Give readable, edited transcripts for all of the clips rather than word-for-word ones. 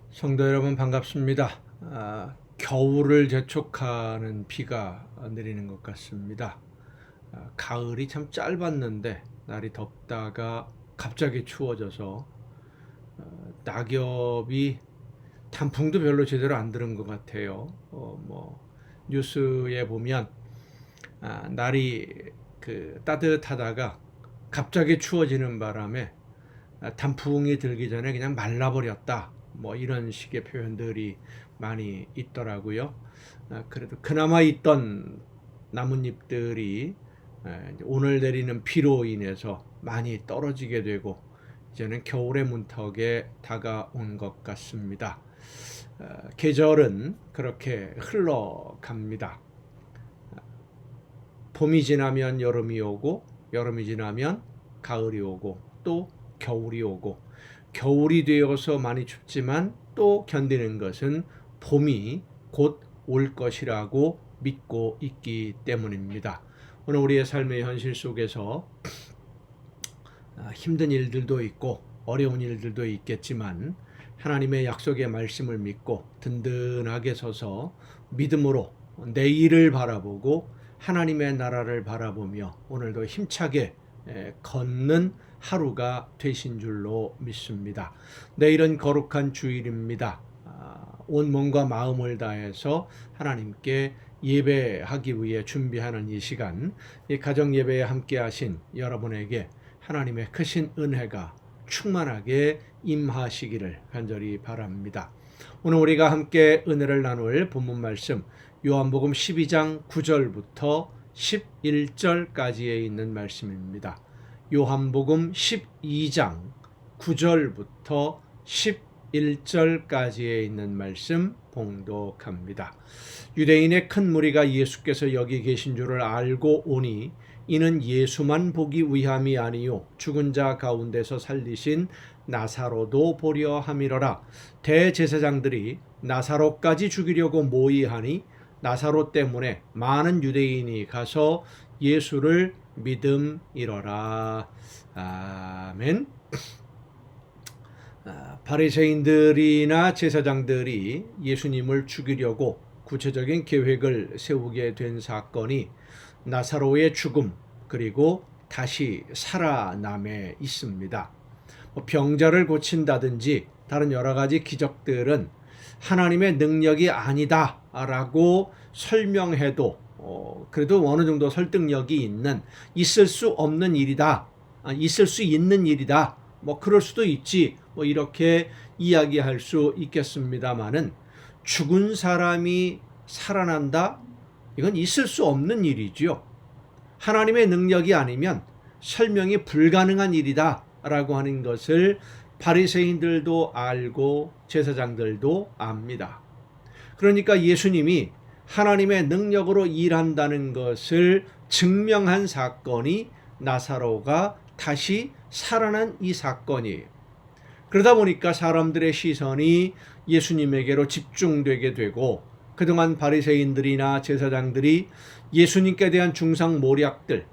성도 여러분 반갑습니다. 겨울을 재촉하는 비가 내리는 것 같습니다. 가을이 참 짧았는데 날이 덥다가 갑자기 추워져서 낙엽이 단풍도 별로 제대로 안 들은 것 같아요. 뉴스에 보면 날이 따뜻하다가 갑자기 추워지는 바람에 단풍이 들기 전에 그냥 말라버렸다. 이런 식의 표현들이 많이 있더라고요. 그래도 그나마 있던 나뭇잎들이 오늘 내리는 비로 인해서 많이 떨어지게 되고 이제는 겨울의 문턱에 다가온 것 같습니다. 계절은 그렇게 흘러갑니다. 봄이 지나면 여름이 오고 여름이 지나면 가을이 오고 또 겨울이 오고 겨울이 되어서 많이 춥지만 또 견디는 것은 봄이 곧 올 것이라고 믿고 있기 때문입니다. 오늘 우리의 삶의 현실 속에서 힘든 일들도 있고 어려운 일들도 있겠지만 하나님의 약속의 말씀을 믿고 든든하게 서서 믿음으로 내일을 바라보고 하나님의 나라를 바라보며 오늘도 힘차게 걷는 하루가 되신 줄로 믿습니다. 내일은 거룩한 주일입니다. 온 몸과 마음을 다해서 하나님께 예배하기 위해 준비하는 이 시간, 이 가정 예배에 함께 하신 여러분에게 하나님의 크신 은혜가 충만하게 임하시기를 간절히 바랍니다. 오늘 우리가 함께 은혜를 나눌 본문 말씀 요한복음 12장 9절부터 11절까지에 있는 말씀입니다. 요한복음 12장 9절부터 11절까지에 있는 말씀 봉독합니다. 유대인의 큰 무리가 예수께서 여기 계신 줄을 알고 오니 이는 예수만 보기 위함이 아니요 죽은 자 가운데서 살리신 나사로도 보려 함이러라. 대제사장들이 나사로까지 죽이려고 모의하니 나사로 때문에 많은 유대인이 가서 예수를 믿음이러라. 아멘. 바리새인들이나 제사장들이 예수님을 죽이려고 구체적인 계획을 세우게 된 사건이 나사로의 죽음 그리고 다시 살아남에 있습니다. 병자를 고친다든지 다른 여러 가지 기적들은 하나님의 능력이 아니다라고 설명해도 그래도 어느 정도 설득력이 있는 있을 수 없는 일이다. 있을 수 있는 일이다. 그럴 수도 있지. 이렇게 이야기할 수 있겠습니다만은 죽은 사람이 살아난다? 이건 있을 수 없는 일이지요. 하나님의 능력이 아니면 설명이 불가능한 일이다 라고 하는 것을 바리새인들도 알고 제사장들도 압니다. 그러니까 예수님이 하나님의 능력으로 일한다는 것을 증명한 사건이 나사로가 다시 살아난 이 사건이에요. 그러다 보니까 사람들의 시선이 예수님에게로 집중되게 되고 그동안 바리새인들이나 제사장들이 예수님께 대한 중상모략들,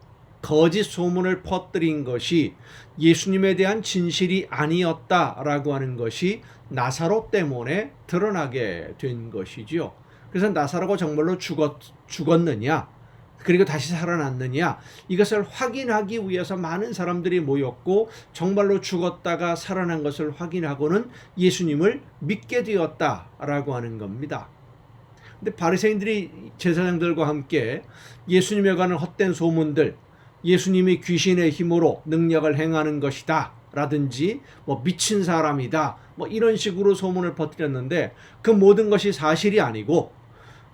거짓 소문을 퍼뜨린 것이 예수님에 대한 진실이 아니었다라고 하는 것이 나사로 때문에 드러나게 된 것이지요. 그래서 나사로가 정말로 죽었느냐 그리고 다시 살아났느냐 이것을 확인하기 위해서 많은 사람들이 모였고 정말로 죽었다가 살아난 것을 확인하고는 예수님을 믿게 되었다라고 하는 겁니다. 근데 바리새인들이 제사장들과 함께 예수님에 관한 헛된 소문들, 예수님이 귀신의 힘으로 능력을 행하는 것이다 라든지 미친 사람이다 이런 식으로 소문을 퍼뜨렸는데 그 모든 것이 사실이 아니고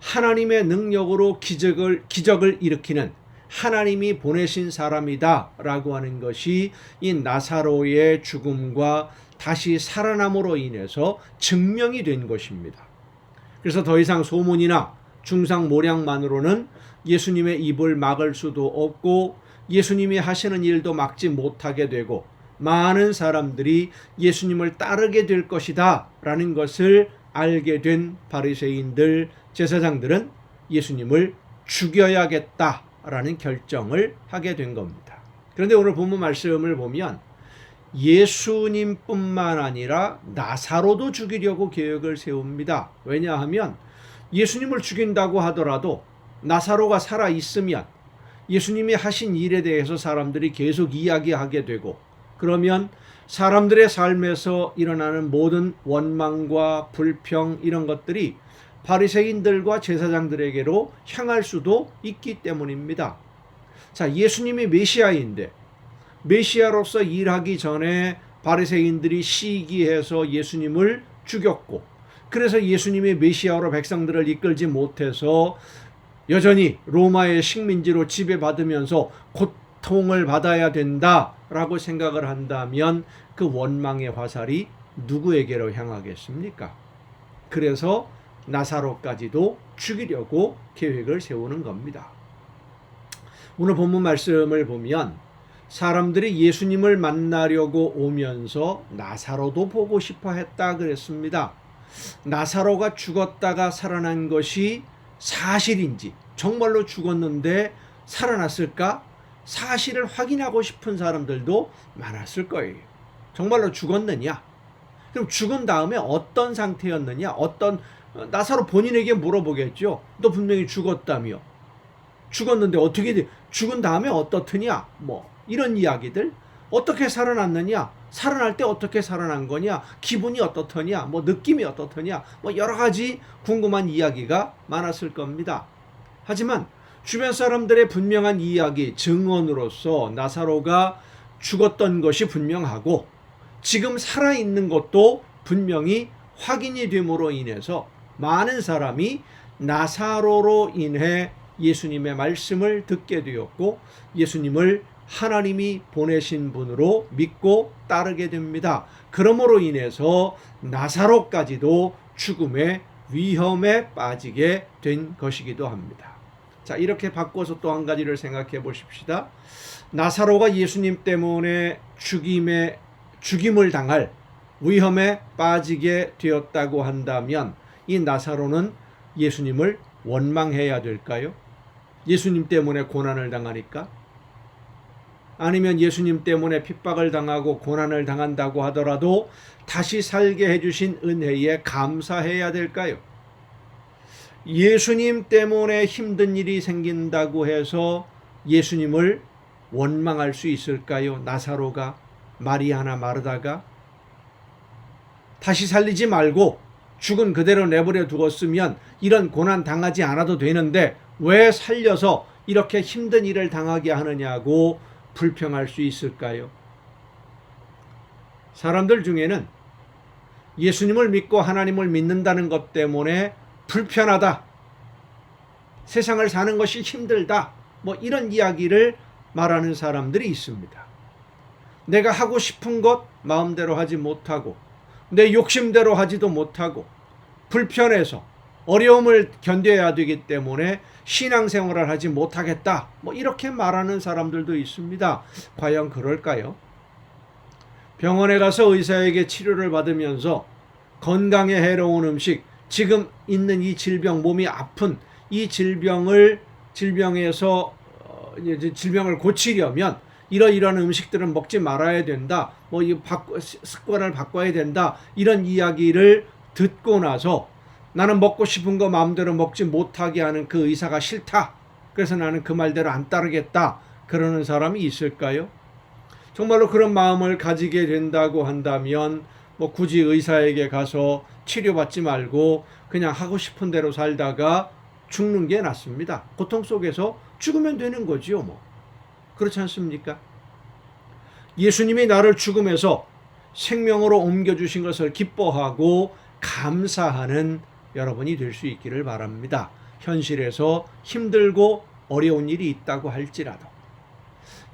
하나님의 능력으로 기적을 일으키는 하나님이 보내신 사람이다 라고 하는 것이 이 나사로의 죽음과 다시 살아남으로 인해서 증명이 된 것입니다. 그래서 더 이상 소문이나 중상모략만으로는 예수님의 입을 막을 수도 없고 예수님이 하시는 일도 막지 못하게 되고 많은 사람들이 예수님을 따르게 될 것이다 라는 것을 알게 된 바리새인들, 제사장들은 예수님을 죽여야겠다라는 결정을 하게 된 겁니다. 그런데 오늘 본문 말씀을 보면 예수님뿐만 아니라 나사로도 죽이려고 계획을 세웁니다. 왜냐하면 예수님을 죽인다고 하더라도 나사로가 살아 있으면 예수님이 하신 일에 대해서 사람들이 계속 이야기하게 되고, 그러면 사람들의 삶에서 일어나는 모든 원망과 불평, 이런 것들이 바리새인들과 제사장들에게로 향할 수도 있기 때문입니다. 자, 예수님이 메시아인데 메시아로서 일하기 전에 바리새인들이 시기해서 예수님을 죽였고, 그래서 예수님이 메시아로 백성들을 이끌지 못해서 여전히 로마의 식민지로 지배받으면서 고통을 받아야 된다라고 생각을 한다면 그 원망의 화살이 누구에게로 향하겠습니까? 그래서 나사로까지도 죽이려고 계획을 세우는 겁니다. 오늘 본문 말씀을 보면 사람들이 예수님을 만나려고 오면서 나사로도 보고 싶어 했다 그랬습니다. 나사로가 죽었다가 살아난 것이 사실인지, 정말로 죽었는데 살아났을까? 사실을 확인하고 싶은 사람들도 많았을 거예요. 정말로 죽었느냐? 그럼 죽은 다음에 어떤 상태였느냐? 나사로 본인에게 물어보겠죠. 너 분명히 죽었다며. 죽었는데 어떻게 돼? 죽은 다음에 어떻더냐? 이런 이야기들. 어떻게 살아났느냐? 살아날 때 어떻게 살아난 거냐? 기분이 어떻더냐? 느낌이 어떻더냐? 여러 가지 궁금한 이야기가 많았을 겁니다. 하지만 주변 사람들의 분명한 이야기, 증언으로서 나사로가 죽었던 것이 분명하고 지금 살아있는 것도 분명히 확인이 됨으로 인해서 많은 사람이 나사로로 인해 예수님의 말씀을 듣게 되었고 예수님을 하나님이 보내신 분으로 믿고 따르게 됩니다. 그러므로 인해서 나사로까지도 죽음의 위험에 빠지게 된 것이기도 합니다. 자, 이렇게 바꿔서 또 한 가지를 생각해 보십시다. 나사로가 예수님 때문에 죽임을 당할 위험에 빠지게 되었다고 한다면 이 나사로는 예수님을 원망해야 될까요? 예수님 때문에 고난을 당하니까? 아니면 예수님 때문에 핍박을 당하고 고난을 당한다고 하더라도 다시 살게 해주신 은혜에 감사해야 될까요? 예수님 때문에 힘든 일이 생긴다고 해서 예수님을 원망할 수 있을까요? 나사로가, 마리아나 마르다가 다시 살리지 말고 죽은 그대로 내버려 두었으면 이런 고난 당하지 않아도 되는데 왜 살려서 이렇게 힘든 일을 당하게 하느냐고 불평할 수 있을까요? 사람들 중에는 예수님을 믿고 하나님을 믿는다는 것 때문에 불편하다, 세상을 사는 것이 힘들다, 이런 이야기를 말하는 사람들이 있습니다. 내가 하고 싶은 것 마음대로 하지 못하고 내 욕심대로 하지도 못하고 불편해서 어려움을 견뎌야 되기 때문에 신앙생활을 하지 못하겠다, 이렇게 말하는 사람들도 있습니다. 과연 그럴까요? 병원에 가서 의사에게 치료를 받으면서 건강에 해로운 음식, 지금 있는 이 질병, 몸이 아픈 이 질병을 고치려면 이러이러한 음식들은 먹지 말아야 된다, 습관을 바꿔야 된다, 이런 이야기를 듣고 나서 나는 먹고 싶은 거 마음대로 먹지 못하게 하는 그 의사가 싫다, 그래서 나는 그 말대로 안 따르겠다, 그러는 사람이 있을까요? 정말로 그런 마음을 가지게 된다고 한다면 굳이 의사에게 가서 치료받지 말고 그냥 하고 싶은 대로 살다가 죽는 게 낫습니다. 고통 속에서 죽으면 되는 거지요. 그렇지 않습니까? 예수님이 나를 죽음에서 생명으로 옮겨주신 것을 기뻐하고 감사하는 여러분이 될 수 있기를 바랍니다. 현실에서 힘들고 어려운 일이 있다고 할지라도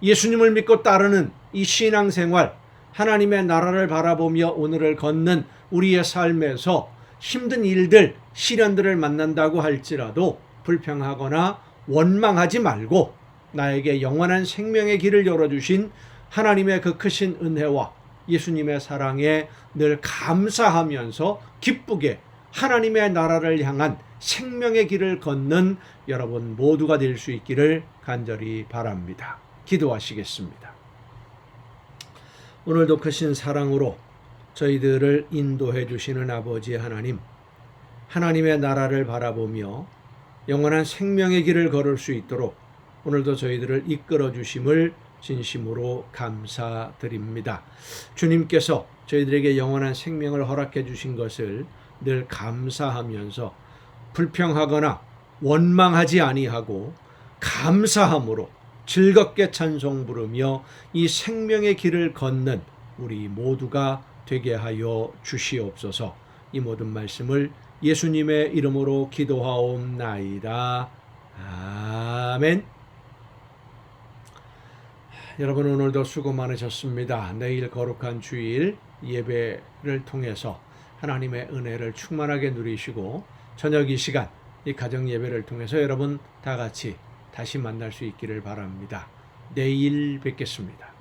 예수님을 믿고 따르는 이 신앙생활, 하나님의 나라를 바라보며 오늘을 걷는 우리의 삶에서 힘든 일들, 시련들을 만난다고 할지라도 불평하거나 원망하지 말고 나에게 영원한 생명의 길을 열어주신 하나님의 그 크신 은혜와 예수님의 사랑에 늘 감사하면서 기쁘게 하나님의 나라를 향한 생명의 길을 걷는 여러분 모두가 될 수 있기를 간절히 바랍니다. 기도하시겠습니다. 오늘도 크신 사랑으로 저희들을 인도해 주시는 아버지 하나님, 하나님의 나라를 바라보며 영원한 생명의 길을 걸을 수 있도록 오늘도 저희들을 이끌어 주심을 진심으로 감사드립니다. 주님께서 저희들에게 영원한 생명을 허락해 주신 것을 늘 감사하면서 불평하거나 원망하지 아니하고 감사함으로 즐겁게 찬송 부르며 이 생명의 길을 걷는 우리 모두가 되게 하여 주시옵소서. 이 모든 말씀을 예수님의 이름으로 기도하옵나이다. 아멘. 여러분, 오늘도 수고 많으셨습니다. 내일 거룩한 주일 예배를 통해서 하나님의 은혜를 충만하게 누리시고 저녁 이 시간 이 가정 예배를 통해서 여러분 다 같이 다시 만날 수 있기를 바랍니다. 내일 뵙겠습니다.